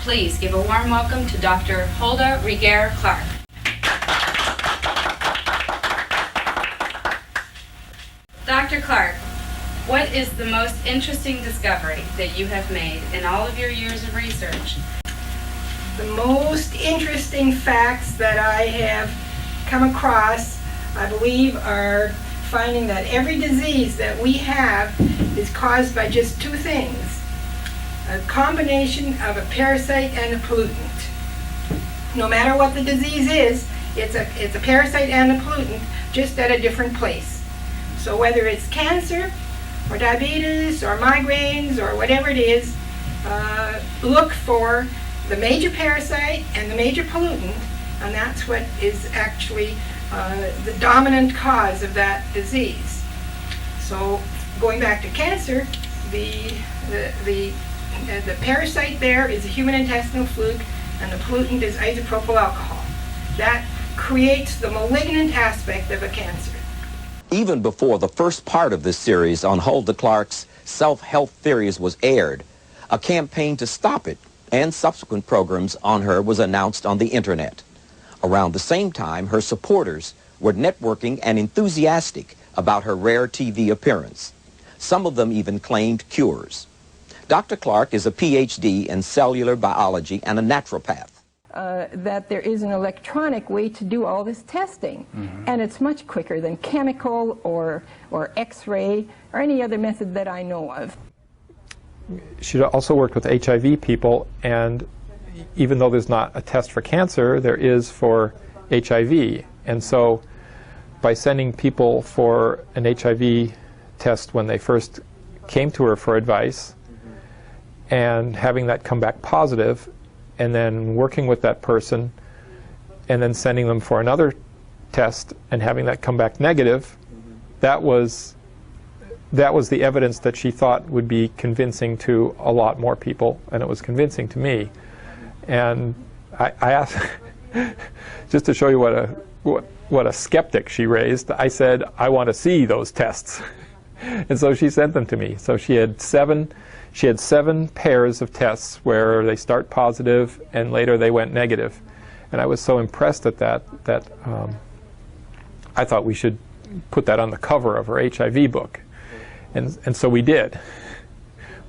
Please give a warm welcome to Dr. Hulda Clark. Dr. Clark, what is the most interesting discovery that you have made in all of your years of research? The most interesting facts that I have come across, I believe, are finding that every disease that we have is caused by just two things: a combination of a parasite and a pollutant. No matter what the disease is, it's a parasite and a pollutant, just at a different place. So whether it's cancer or diabetes or migraines or whatever it is, look for the major parasite and the major pollutant, and that's what is actually the dominant cause of that disease. So going back to cancer, the parasite there is a human intestinal fluke, and the pollutant is isopropyl alcohol. That creates the malignant aspect of a cancer. Even before the first part of this series on Hulda Clark's self-health theories was aired, a campaign to stop it and subsequent programs on her was announced on the internet. Around the same time, her supporters were networking and enthusiastic about her rare TV appearance. Some of them even claimed cures. Dr. Clark is a PhD in cellular biology and a naturopath. That there is an electronic way to do all this testing, and it's much quicker than chemical or X-ray or any other method that I know of. She also worked with HIV people, and even though there's not a test for cancer, there is for HIV. And so by sending people for an HIV test when they first came to her for advice and having that come back positive, and then working with that person and then sending them for another test and having that come back negative, that was the evidence that she thought would be convincing to a lot more people, and it was convincing to me. And I asked, just to show you what a skeptic she raised, I said, I want to see those tests. And so she sent them to me. So she had seven pairs of tests where they start positive and later they went negative. And I was so impressed at that I thought we should put that on the cover of her HIV book. And so we did.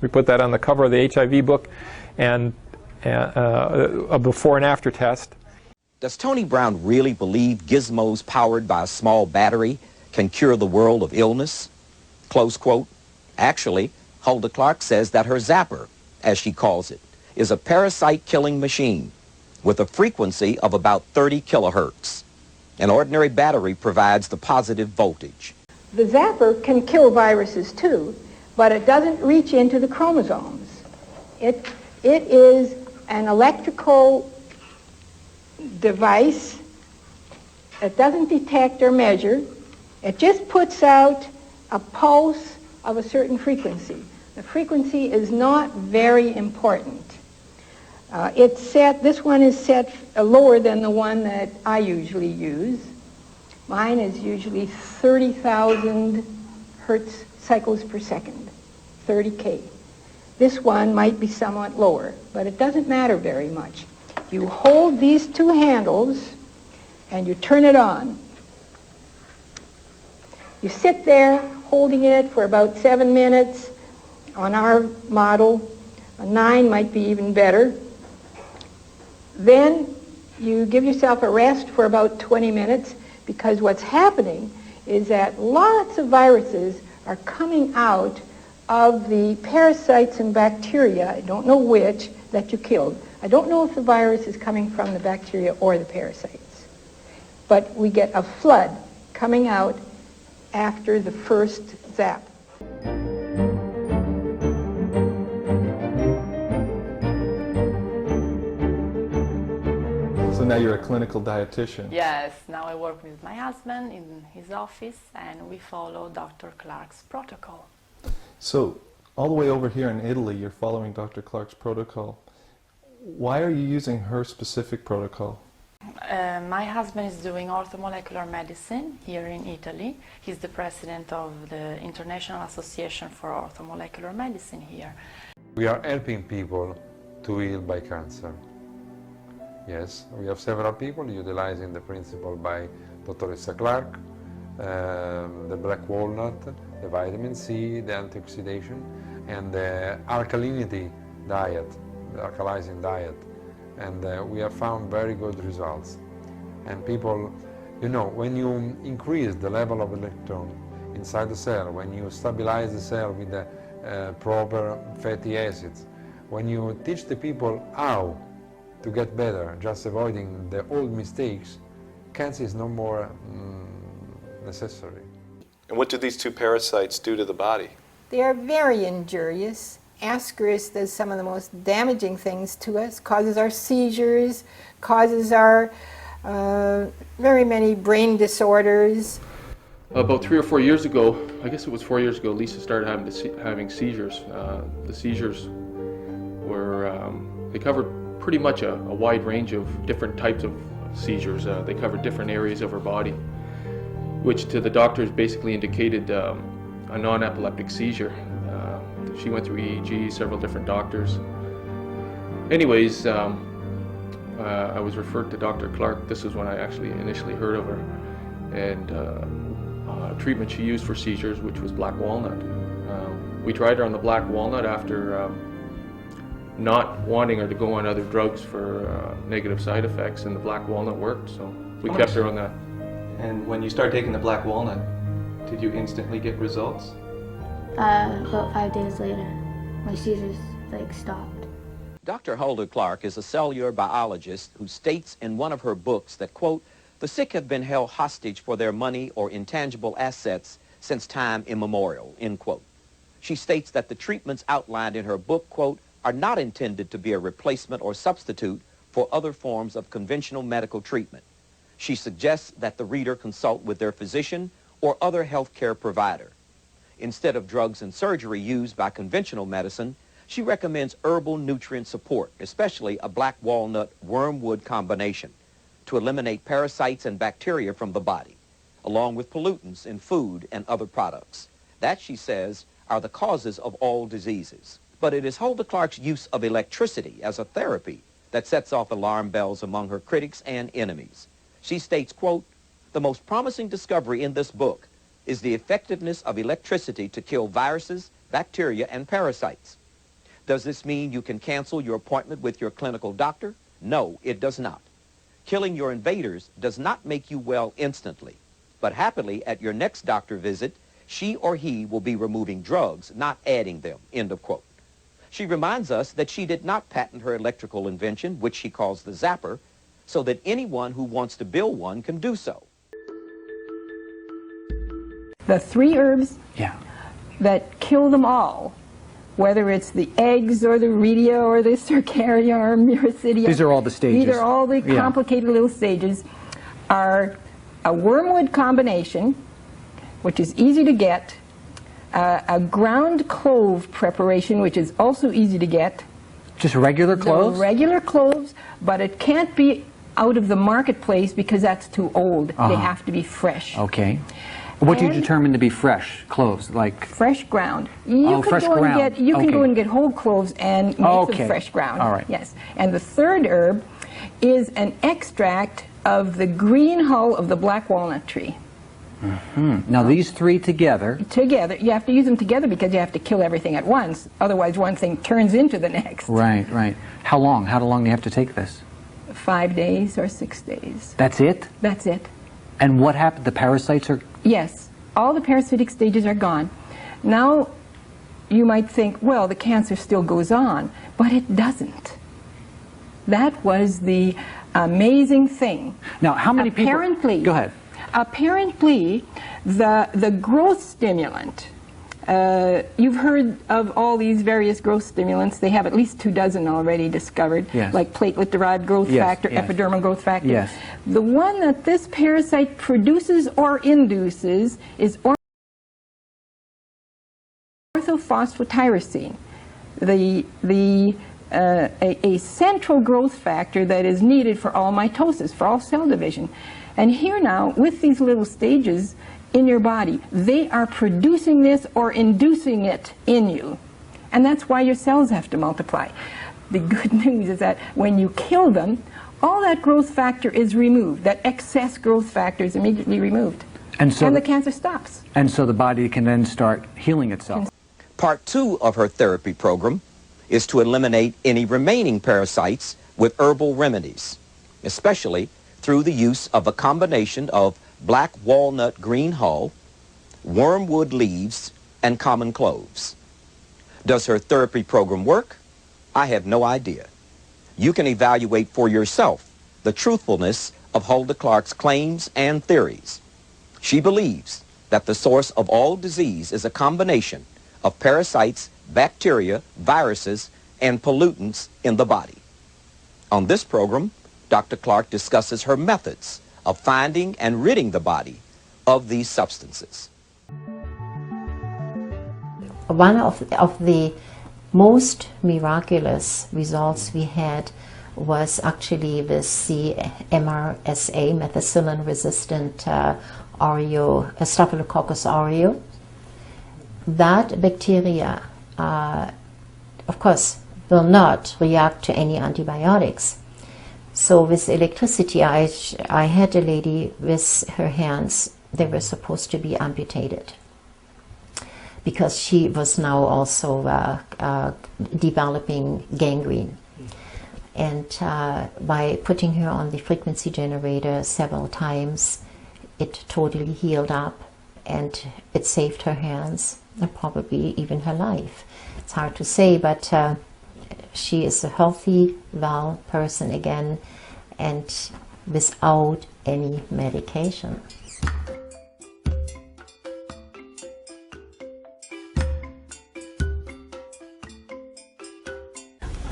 We put that on the cover of the HIV book, and a before and after test. Does Tony Brown really believe gizmos powered by a small battery can cure the world of illness? Close quote. Actually, Hulda Clark says that her Zapper, as she calls it, is a parasite-killing machine with a frequency of about 30 kilohertz. An ordinary battery provides the positive voltage. The Zapper can kill viruses too, but it doesn't reach into the chromosomes. It is an electrical device. It doesn't detect or measure. It just puts out a pulse of a certain frequency. The frequency is not very important. This one is set lower than the one that I usually use. Mine is usually 30,000 hertz cycles per second, 30K. This one might be somewhat lower, but it doesn't matter very much. You hold these two handles and you turn it on. You sit there holding it for about 7 minutes. On our model, a 9 might be even better. Then you give yourself a rest for about 20 minutes, because what's happening is that lots of viruses are coming out of the parasites and bacteria, I don't know which, that you killed. I don't know if the virus is coming from the bacteria or the parasites. But we get a flood coming out after the first zap. So now you're a clinical dietitian. Yes, now I work with my husband in his office, and we follow Dr. Clark's protocol. So all the way over here in Italy, you're following Dr. Clark's protocol. Why are you using her specific protocol? My husband is doing orthomolecular medicine here in Italy. He's the president of the International Association for Orthomolecular Medicine here. We are helping people to heal by cancer. Yes, we have several people utilizing the principle by Dr. Clark, the black walnut, the vitamin C, the antioxidation, and the alkalinity diet, the alkalizing diet. And we have found very good results. And people, you know, when you increase the level of electron inside the cell, when you stabilize the cell with the proper fatty acids, when you teach the people how to get better, just avoiding the old mistakes, cancer is no more necessary. And what do these two parasites do to the body? They are very injurious. Ascaris does some of the most damaging things to us, causes our seizures, causes our very many brain disorders. About 3 or 4 years ago, I guess it was 4 years ago, Lisa started having seizures. The seizures were, they covered pretty much a wide range of different types of seizures. They covered different areas of her body, which to the doctors basically indicated a non-epileptic seizure. She went through EEG, several different doctors. Anyways, I was referred to Dr. Clark. This is when I actually initially heard of her. And treatment she used for seizures, which was black walnut. We tried her on the black walnut after not wanting her to go on other drugs for negative side effects, and the black walnut worked, so we kept her on that. And when you started taking the black walnut, did you instantly get results? About 5 days later, my seizures stopped. Dr. Hulda Clark is a cellular biologist who states in one of her books that, quote, the sick have been held hostage for their money or intangible assets since time immemorial, end quote. She states that the treatments outlined in her book, quote, are not intended to be a replacement or substitute for other forms of conventional medical treatment. She suggests that the reader consult with their physician or other healthcare provider. Instead of drugs and surgery used by conventional medicine, she recommends herbal nutrient support, especially a black walnut wormwood combination, to eliminate parasites and bacteria from the body, along with pollutants in food and other products. That, she says, are the causes of all diseases. But it is Hulda Clark's use of electricity as a therapy that sets off alarm bells among her critics and enemies. She states, quote, the most promising discovery in this book is the effectiveness of electricity to kill viruses, bacteria, and parasites. Does this mean you can cancel your appointment with your clinical doctor? No, it does not. Killing your invaders does not make you well instantly, but happily at your next doctor visit, she or he will be removing drugs, not adding them, end of quote. She reminds us that she did not patent her electrical invention, which she calls the Zapper, so that anyone who wants to build one can do so. The 3 herbs that kill them all, whether it's the eggs or the redia or the cercaria or myricidia. These are all the stages. These are all the complicated little stages, are a wormwood combination, which is easy to get, a ground clove preparation, which is also easy to get. Just regular cloves? Regular cloves, but it can't be out of the marketplace because that's too old. They have to be fresh. Okay. What do you determine to be fresh cloves? Like fresh ground. You fresh ground. You can go and get whole cloves and make them fresh ground. All right. Yes. And the third herb is an extract of the green hull of the black walnut tree. Now these 3 together. Together. You have to use them together because you have to kill everything at once. Otherwise one thing turns into the next. Right, right. How long? How long do you have to take this? 5 days or 6 days. That's it? That's it. And what happened? The parasites are... Yes. All the parasitic stages are gone. Now you might think, well, the cancer still goes on, but it doesn't. That was the amazing thing. Now, how many apparently, people... Go ahead. Apparently, the growth stimulant, you've heard of all these various growth stimulants. They have at least 24 already discovered, like platelet-derived growth factor, epidermal growth factor. Yes. The one that this parasite produces or induces is orthophosphotyrosine, a central growth factor that is needed for all mitosis, for all cell division. And here now, with these little stages in your body, they are producing this or inducing it in you. And that's why your cells have to multiply. The good news is that when you kill them, all that growth factor is removed. That excess growth factor is immediately removed. And so the cancer stops. And so the body can then start healing itself. Part 2 of her therapy program is to eliminate any remaining parasites with herbal remedies, especially through the use of a combination of black walnut green hull, wormwood leaves, and common cloves. Does her therapy program work? I have no idea. You can evaluate for yourself the truthfulness of Hulda Clark's claims and theories. She believes that the source of all disease is a combination of parasites, bacteria, viruses, and pollutants in the body. On this program, Dr. Clark discusses her methods of finding and ridding the body of these substances. One of the most miraculous results we had was actually with the MRSA, methicillin-resistant Staphylococcus aureus. That bacteria, of course, will not react to any antibiotics. So with electricity, I had a lady with her hands, they were supposed to be amputated, because she was now also developing gangrene. And by putting her on the frequency generator several times, it totally healed up, and it saved her hands and probably even her life. It's hard to say, but she is a healthy, well person again, and without any medication.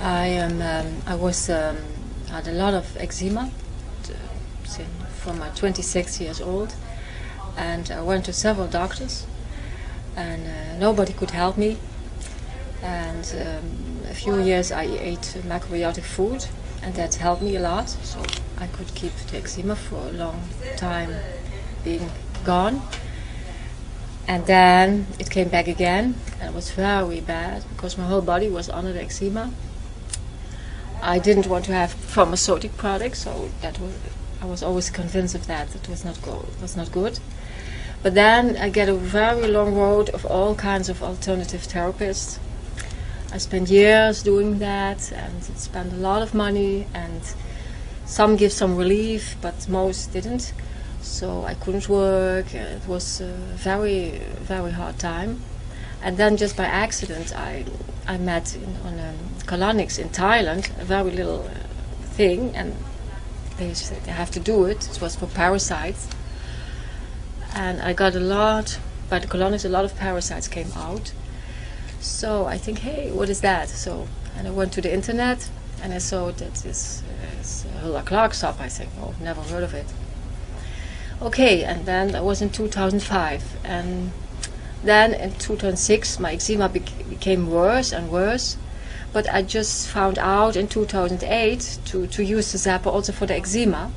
I had a lot of eczema from my 26 years old, and I went to several doctors, and nobody could help me. And a few years I ate macrobiotic food, and that helped me a lot, so I could keep the eczema for a long time being gone. And then it came back again, and it was very bad because my whole body was under the eczema. I didn't want to have pharmaceutic products, so I was always convinced of that. It was not good. But then I get a very long road of all kinds of alternative therapists. I spent years doing that, and spent a lot of money, and some give some relief, but most didn't. So I couldn't work. It was a very, very hard time. And then just by accident, I met on colonics in Thailand, a very little thing, and they said they have to do it. It was for parasites. And I got a lot, by the colonics, a lot of parasites came out. So I think, hey, what is that? And I went to the internet, and I saw that this Hulda Clark stuff. I think, oh, never heard of it. Okay, and then that was in 2005, and then in 2006 my eczema became worse and worse, but I just found out in 2008 to use the Zapper also for the eczema,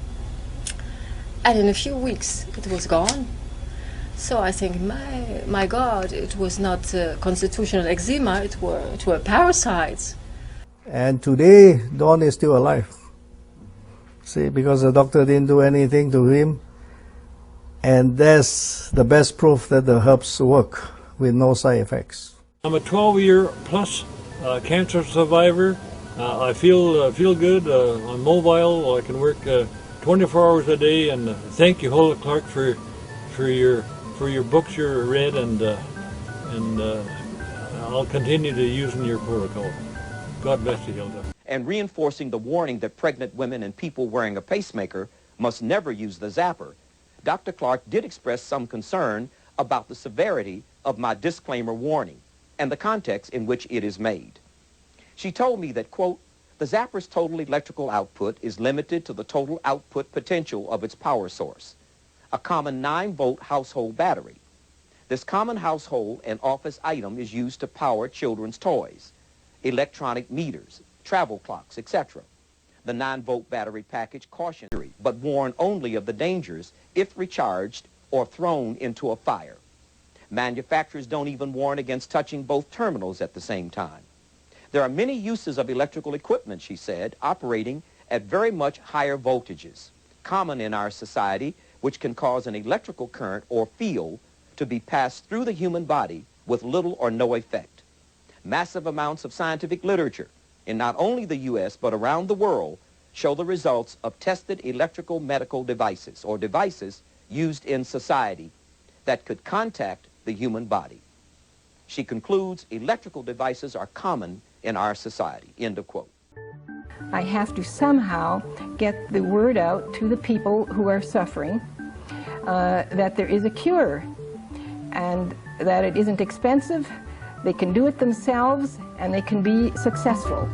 and in a few weeks it was gone. So I think, my God, it was not constitutional eczema, it were parasites. And today Don is still alive, see, because the doctor didn't do anything to him. And that's the best proof that the herbs work with no side effects. I'm a 12-year-plus cancer survivor. I feel good. I'm mobile. I can work 24 hours a day. And thank you, Hulda Clark, for your books you read, and I'll continue to use your protocol. God bless you, Hulda. And reinforcing the warning that pregnant women and people wearing a pacemaker must never use the Zapper, Dr. Clark did express some concern about the severity of my disclaimer warning and the context in which it is made. She told me that, quote, the Zapper's total electrical output is limited to the total output potential of its power source, a common 9-volt household battery. This common household and office item is used to power children's toys, electronic meters, travel clocks, etc. The 9-volt battery package cautions, but warn only of the dangers if recharged or thrown into a fire. Manufacturers don't even warn against touching both terminals at the same time. There are many uses of electrical equipment, she said, operating at very much higher voltages, common in our society, which can cause an electrical current or field to be passed through the human body with little or no effect. Massive amounts of scientific literature in not only the U.S. but around the world show the results of tested electrical medical devices or devices used in society that could contact the human body. She concludes electrical devices are common in our society, end of quote. I have to somehow get the word out to the people who are suffering that there is a cure and that it isn't expensive, they can do it themselves, and they can be successful.